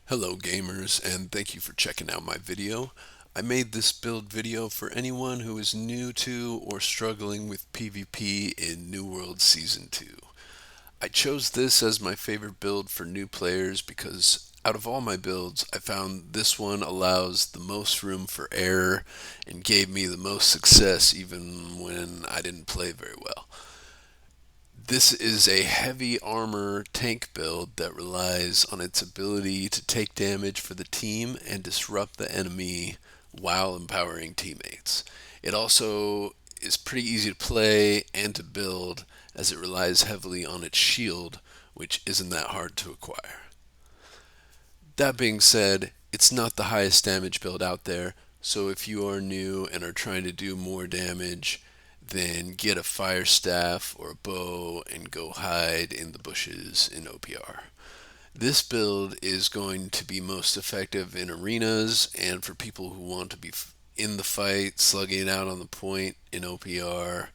Hello gamers, and thank you for checking out my video. I made this build video for anyone who is new to or struggling with PvP in New World Season 2. I chose this as my favorite build for new players because out of all my builds, I found this one allows the most room for error and gave me the most success even when I didn't play very well. This is a heavy armor tank build that relies on its ability to take damage for the team and disrupt the enemy while empowering teammates. It also is pretty easy to play and to build as it relies heavily on its shield, which isn't that hard to acquire. That being said, it's not the highest damage build out there, so if you are new and are trying to do more damage, then get a fire staff or a bow and go hide in the bushes in OPR. This build is going to be most effective in arenas and for people who want to be in the fight, slugging it out on the point in OPR,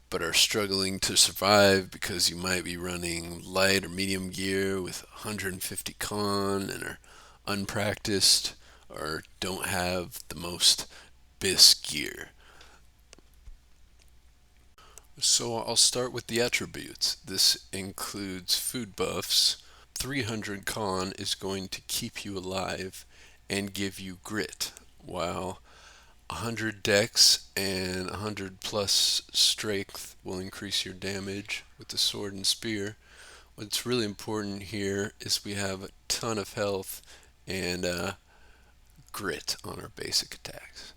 but are struggling to survive because you might be running light or medium gear with 150 con and are unpracticed or don't have the most BIS gear. So I'll start with the attributes. This includes food buffs. 300 con is going to keep you alive and give you grit, while 100 dex and 100 plus strength will increase your damage with the sword and spear. What's really important here is we have a ton of health and grit on our basic attacks.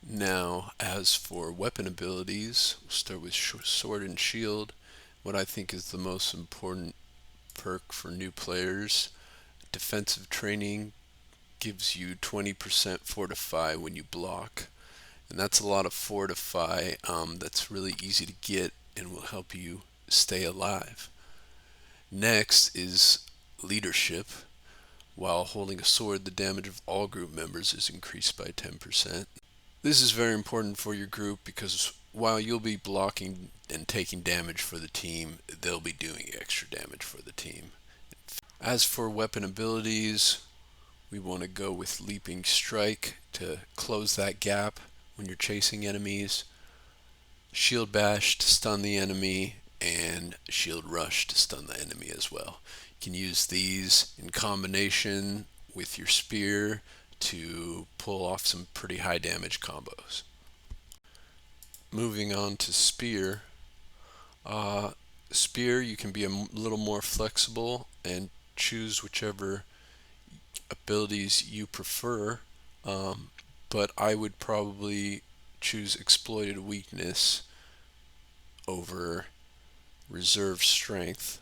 Now, as for weapon abilities, we'll start with sword and shield. What I think is the most important perk for new players. Defensive training gives you 20% fortify when you block, and that's a lot of fortify that's really easy to get and will help you stay alive. Next is leadership. While holding a sword, the damage of all group members is increased by 10%. This is very important for your group because while you'll be blocking and taking damage for the team, they'll be doing extra damage for the team. As for weapon abilities, we want to go with Leaping Strike to close that gap when you're chasing enemies, Shield Bash to stun the enemy, and Shield Rush to stun the enemy as well. You can use these in combination with your spear to pull off some pretty high damage combos. Moving on to spear. Spear, you can be a little more flexible and choose whichever abilities you prefer, but I would probably choose Exploited Weakness over Reserve Strength,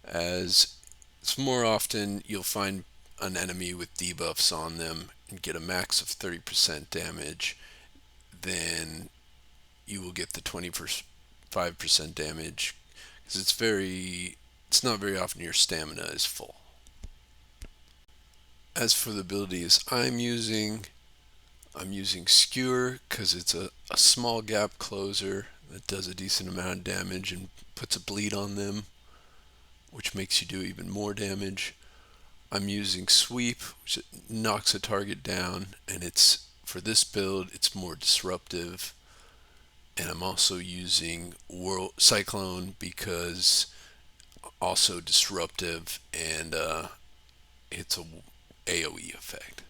as it's more often you'll find an enemy with debuffs on them and get a max of 30% damage, then you will get the 25% damage, because it's not very often your stamina is full. As for the abilities I'm using Skewer because it's a small gap closer that does a decent amount of damage and puts a bleed on them, which makes you do even more damage. I'm using Sweep, which knocks a target down, and for this build it's more disruptive. And I'm also using Cyclone because also disruptive and it's a AoE effect.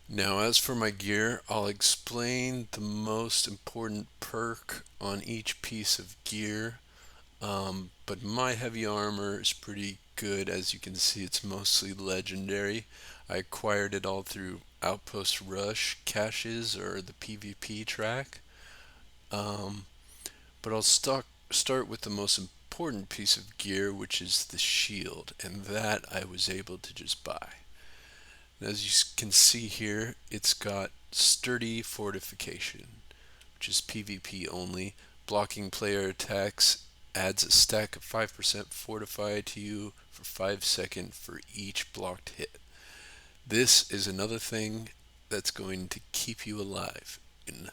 Now, as for my gear, I'll explain the most important perk on each piece of gear. But my heavy armor is pretty good. As you can see, it's mostly legendary. I acquired it all through Outpost Rush caches or the PvP track. But I'll start with the most important piece of gear, which is the shield, and that I was able to just buy. As you can see here, it's got sturdy fortification, which is PvP only. Blocking player attacks adds a stack of 5% fortify to you for 5 seconds for each blocked hit. This is another thing that's going to keep you alive in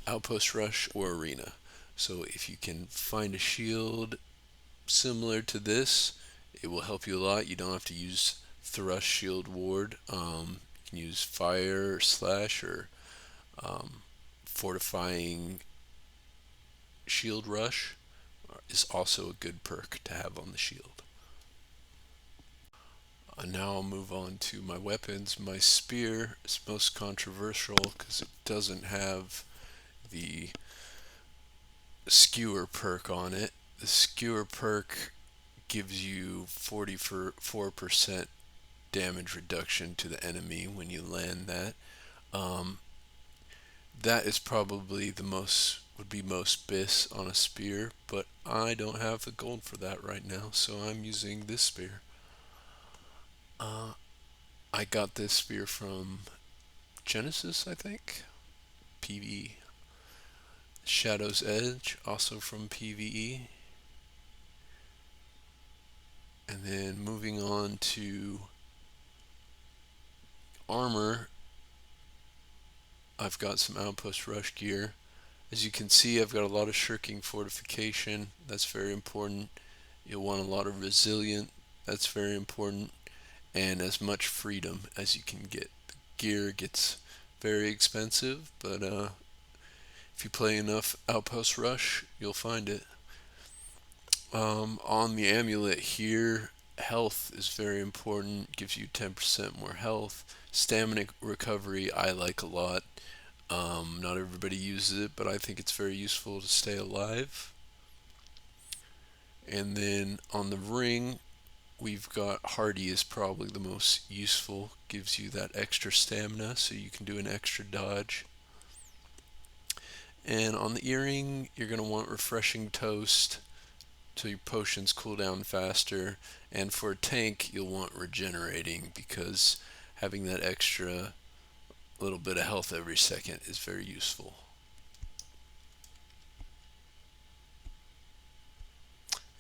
Outpost Rush or Arena. So if you can find a shield similar to this. It will help you a lot. You don't have to use thrust shield ward. You can use fire or slash or fortifying shield rush is also a good perk to have on the shield. Now I'll move on to my weapons. My spear is most controversial because it doesn't have the skewer perk on it. The skewer perk gives you 44% damage reduction to the enemy when you land that. Um, that is probably the most would be most bis on a spear, but I don't have the gold for that right now, so I'm using this spear. I got this spear from Genesis, I think. PvE. Shadow's Edge, also from PvE. And then moving on to armor, I've got some Outpost Rush gear. As you can see, I've got a lot of shirking fortification. That's very important. You'll want a lot of resilient. That's very important. And as much freedom as you can get. The gear gets very expensive, but if you play enough Outpost Rush, you'll find it. On the amulet here, health is very important. Gives you 10% more health. Stamina recovery I like a lot. Not everybody uses it, but I think it's very useful to stay alive. And then on the ring, we've got Hardy is probably the most useful. Gives you that extra stamina so you can do an extra dodge. And on the earring, you're going to want Refreshing Toast so your potions cool down faster. And for a tank, you'll want Regenerating because having that extra little bit of health every second is very useful.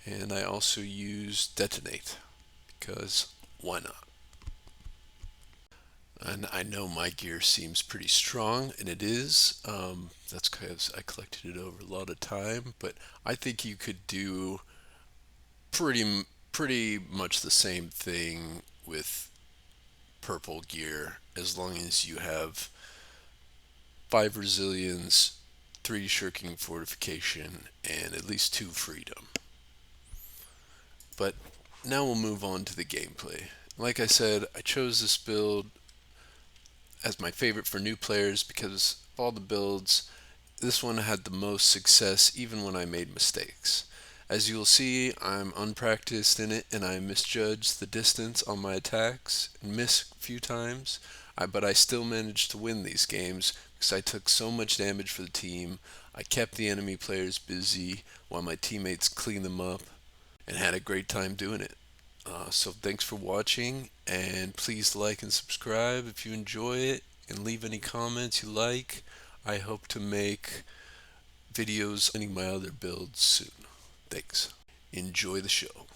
And I also use Detonate because why not? And I know my gear seems pretty strong, and it is. That's because I collected it over a lot of time. But I think you could do pretty much the same thing with purple gear as long as you have 5 resilience, 3 shirking fortification, and at least 2 freedom. But now we'll move on to the gameplay. Like I said, I chose this build as my favorite for new players because of all the builds, this one had the most success even when I made mistakes. As you'll see, I'm unpracticed in it and I misjudged the distance on my attacks and missed a few times, but I still managed to win these games because I took so much damage for the team. I kept the enemy players busy while my teammates cleaned them up and had a great time doing it. So thanks for watching, and please like and subscribe if you enjoy it, and leave any comments you like. I hope to make videos on my other builds soon. Thanks. Enjoy the show.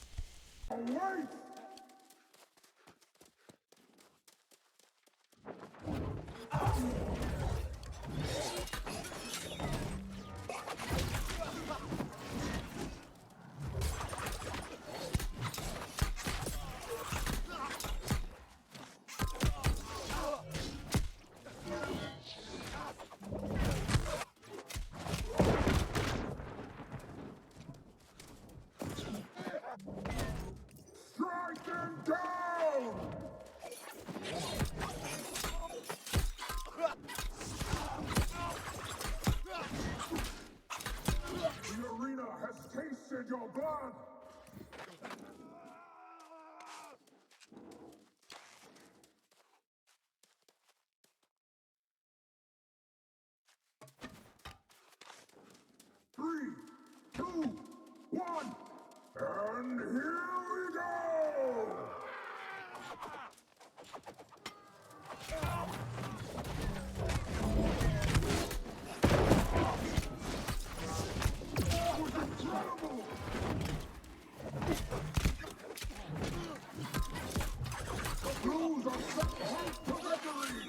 Strike them down! The arena has tasted your blood! Three, two, one, and here we go! That was incredible! The Blues are set close to victory!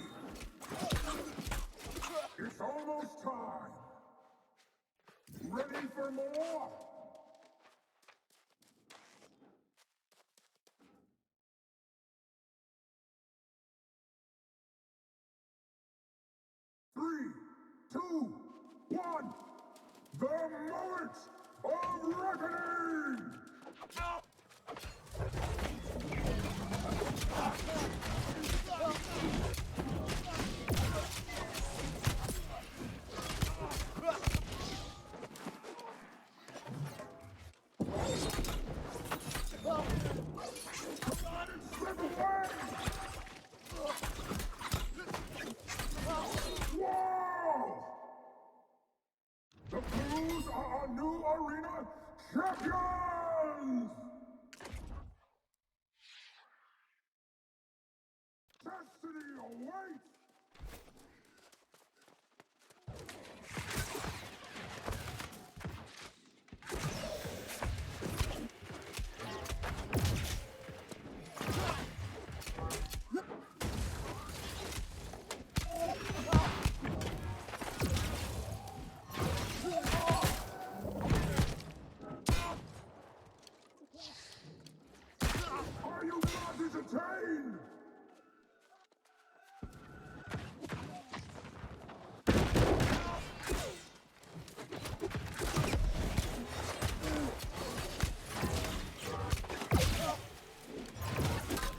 It's almost time! Ready for more? two, one. The moment of reckoning! Slip away! Whoa! The Blues are our new arena champions! Destiny awaits! Are you not entertained?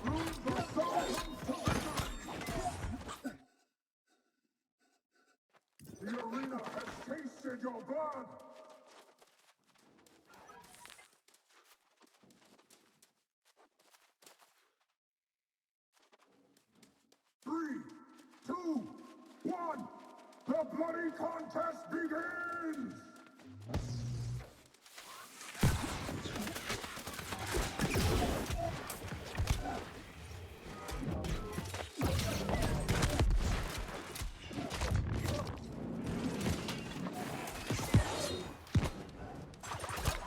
Blues are so close to victory! The arena has tasted your blood! 3, 2, 1. The bloody contest begins!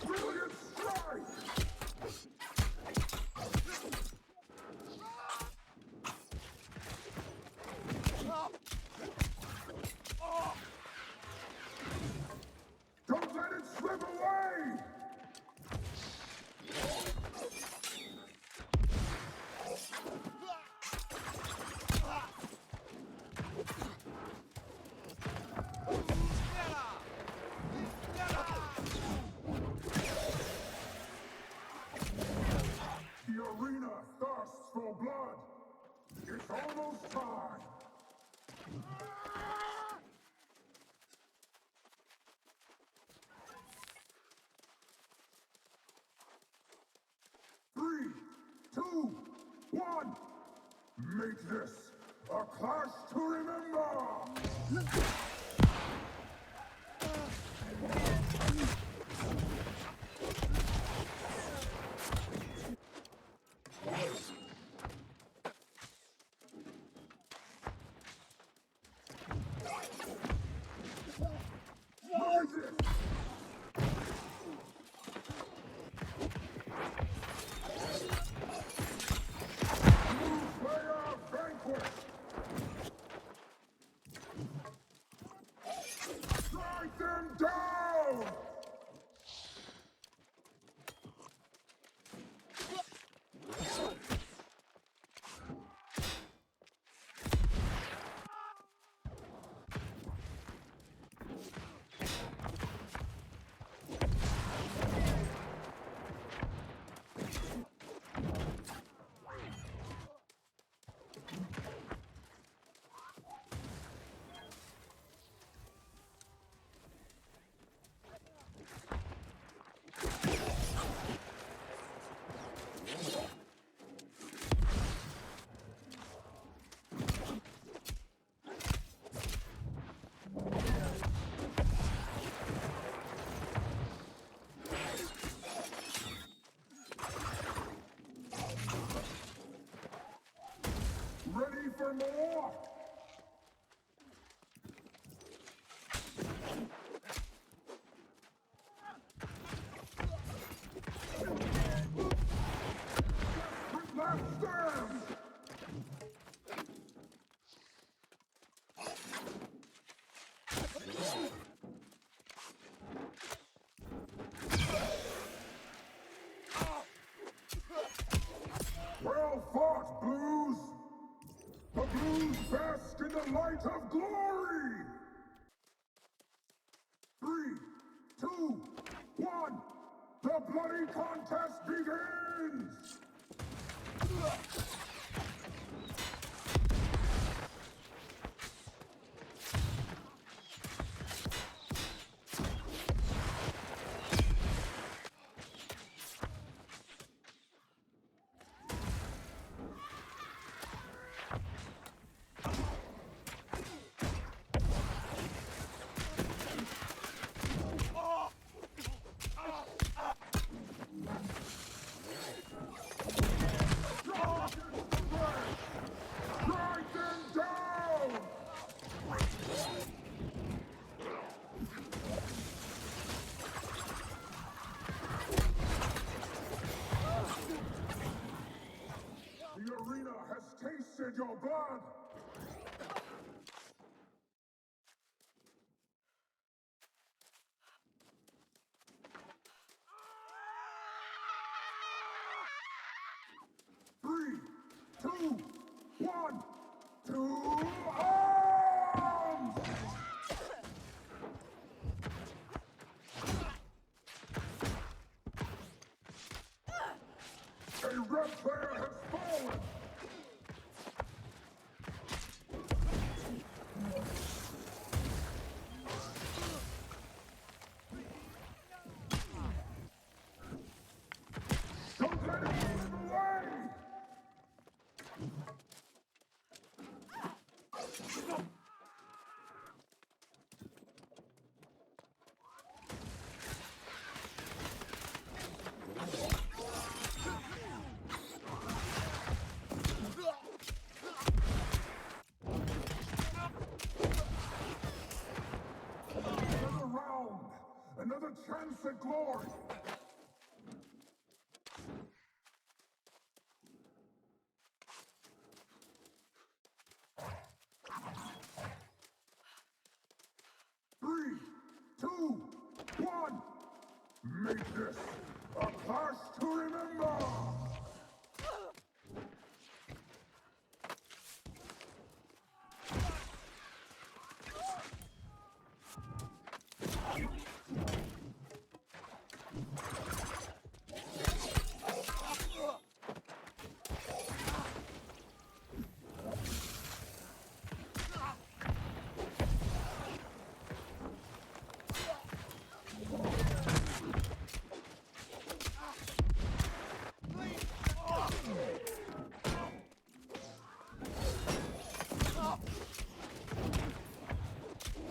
Brilliant strike! Don't let it slip away! The arena thirsts for blood. It's almost time. 3, 2, 1. Make this a clash to remember! Look at this! Blue player vanquished! Strike them down! Ready for more? Last stand! Well fought, Blues! The Blues bask in the light of glory! 2, 1. The bloody contest begins! Strike them down! The arena has tasted your blood! Three, two, one, to arms! A red player has fallen! Don't let him get away! Another round! Another chance at glory! Three, two, one! Make this a clash to remember!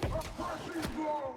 A crashing blow!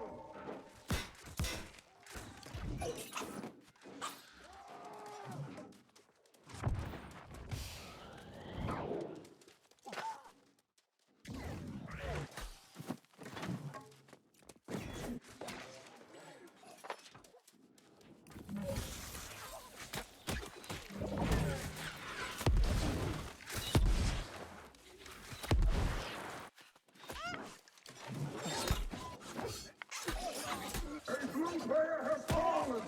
A blue player has fallen!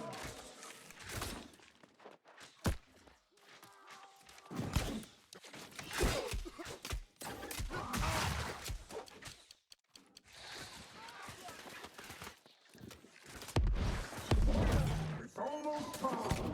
It's almost time!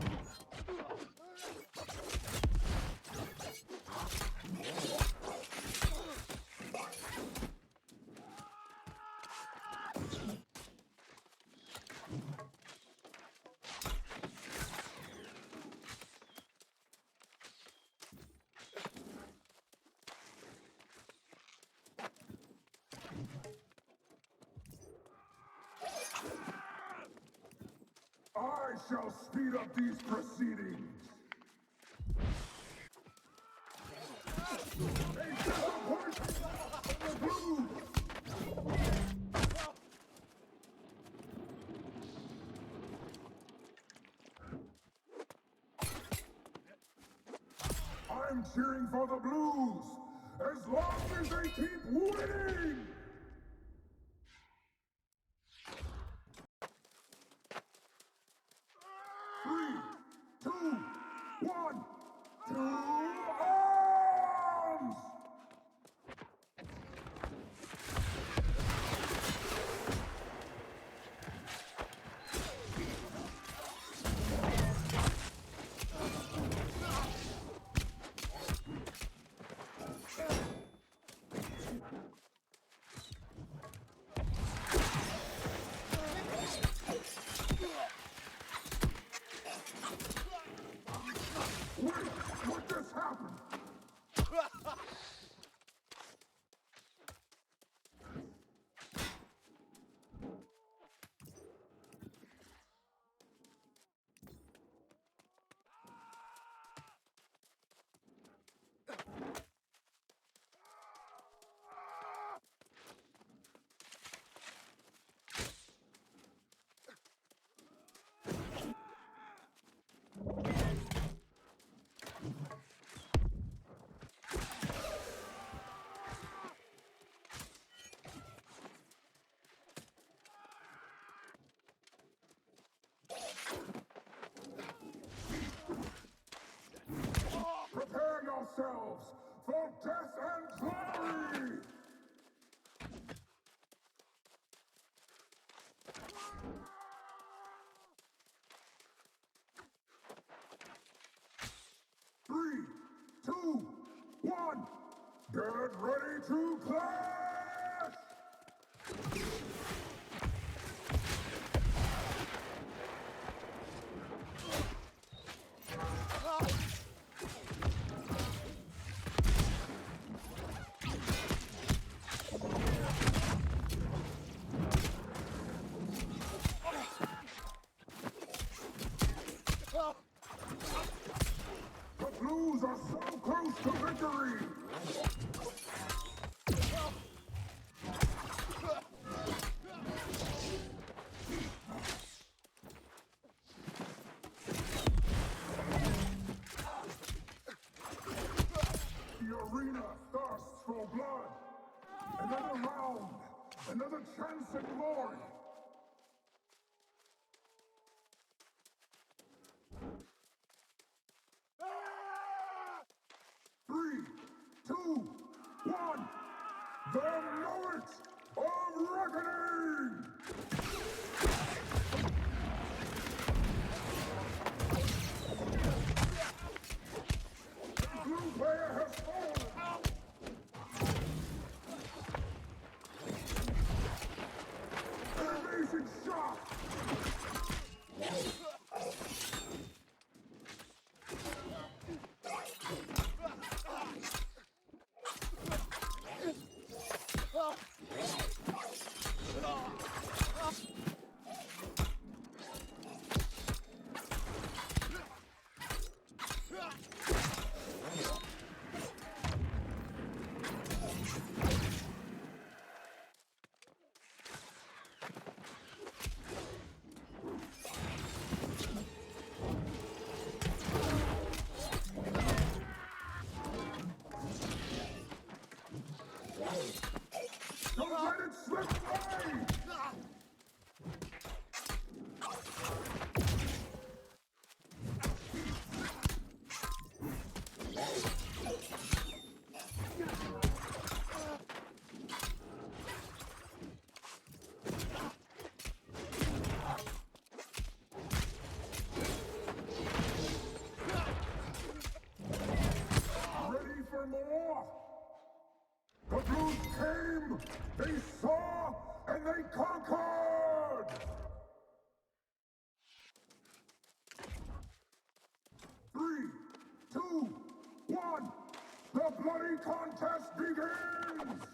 I shall speed up these proceedings! A disappointment for the Blues! I'm cheering for the Blues! As long as they keep winning! Three, two, one, to arms! 3, 2, 1. Get ready to clash! The Blues are so close to victory! The arena thirsts for blood! Another round! Another chance at glory! Three, two, one! The moment of reckoning! The blue player has fallen! An amazing shot! Don't let it slip away! Ready for more? The Blues came, they saw, and they conquered! Three, two, one! The bloody contest begins!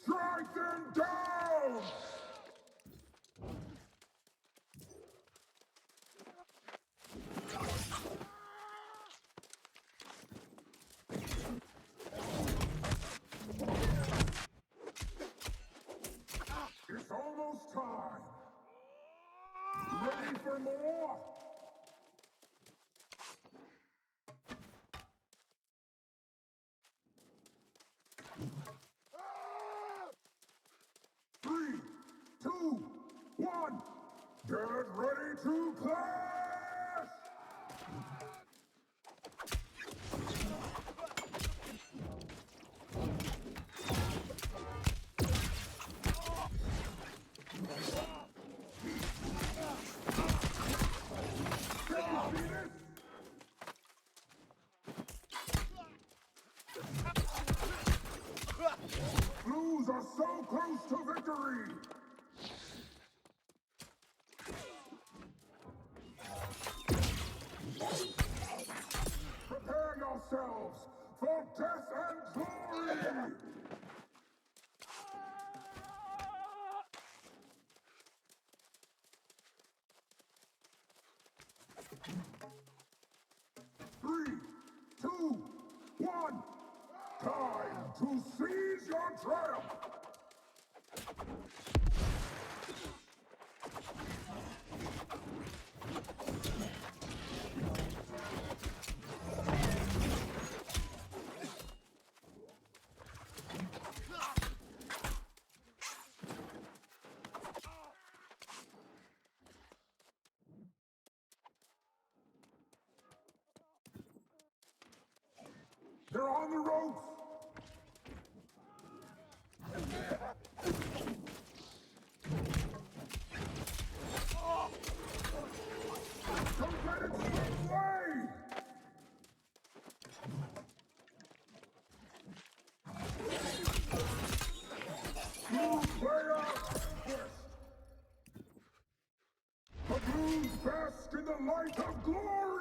Strike them down! It's almost time! Ready for more? Three, two, one! Get ready to clash! Can you see this? Blues are so close to victory! Prepare yourselves for death and glory! 3, 2, 1! Time to seize your triumph! They're on the ropes! Don't let it slip away! Blue player first! The Blues bask in the light of glory!